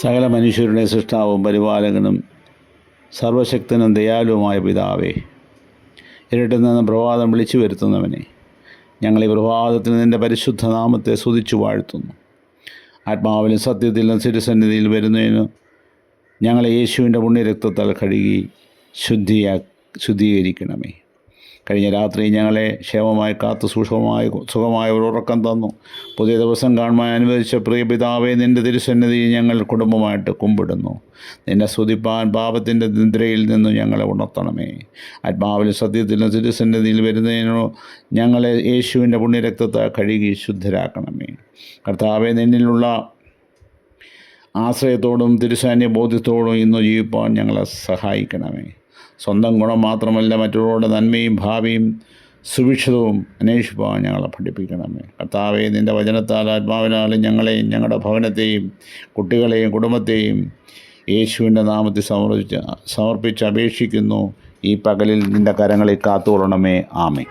സകല മനുഷ്യരുടെ സൃഷ്ടാവും പരിപാലകനും സർവശക്തനും ദയാലുവുമായ പിതാവേ, ഇരുട്ടിൽ നിന്ന് പ്രഭാതം വിളിച്ചു വരുത്തുന്നവനെ, ഞങ്ങൾ ഈ പ്രഭാതത്തിൽ നിൻ്റെ പരിശുദ്ധ നാമത്തെ സ്തുതിച്ചു വാഴ്ത്തുന്നു. ആത്മാവിലും സത്യത്തിലും തിരുസന്നിധിയിൽ വരുന്നതിന് ഞങ്ങളെ യേശുവിൻ്റെ പുണ്യരക്തത്താൽ കഴുകി ശുദ്ധീകരിക്കണമേ. കഴിഞ്ഞ രാത്രി ഞങ്ങളെ ക്ഷേമമായി കാത്തു സുഖമായ ഒരു ഉറക്കം തന്നു. പുതിയ ദിവസം കാണുവാൻ അനുവദിച്ച പ്രിയ പിതാവേ, നിൻ്റെ തിരുസന്നിധിയിൽ ഞങ്ങൾ കുടുംബമായിട്ട് കുമ്പിടുന്നു. നിന്നെ സ്തുതിപ്പാൻ പാപത്തിൻ്റെ നിദ്രയിൽ നിന്നും ഞങ്ങളെ ഉണർത്തണമേ. ആത്മാവിലും സത്യത്തിലും തിരുസന്നിധിയിൽ വരുന്നതിനോ ഞങ്ങളെ യേശുവിൻ്റെ പുണ്യരക്തത്താൽ കഴുകി ശുദ്ധരാക്കണമേ. കർത്താവേ, നിന്നിലുള്ള ആശ്രയത്തോടും തിരുസാന്യ ബോധ്യത്തോടും ഇന്ന് ജീവിപ്പാൻ ഞങ്ങളെ സഹായിക്കണമേ. സ്വന്തം ഗുണം മാത്രമല്ല, മറ്റുള്ളവരുടെ നന്മയും ഭാവിയും സുഭിക്ഷതവും അന്വേഷിപ്പാൻ ഞങ്ങളെ പഠിപ്പിക്കണമേ. കർത്താവേ, നിൻ്റെ വചനത്താൽ ആത്മാവിനാലും ഞങ്ങളെയും ഞങ്ങളുടെ ഭവനത്തെയും കുട്ടികളെയും കുടുംബത്തെയും യേശുവിൻ്റെ നാമത്തിൽ സമർപ്പിച്ച് അപേക്ഷിക്കുന്നു. ഈ പകലിൽ നിൻ്റെ കരങ്ങളിൽ കാത്തുകൊള്ളണമേ. ആമേൻ.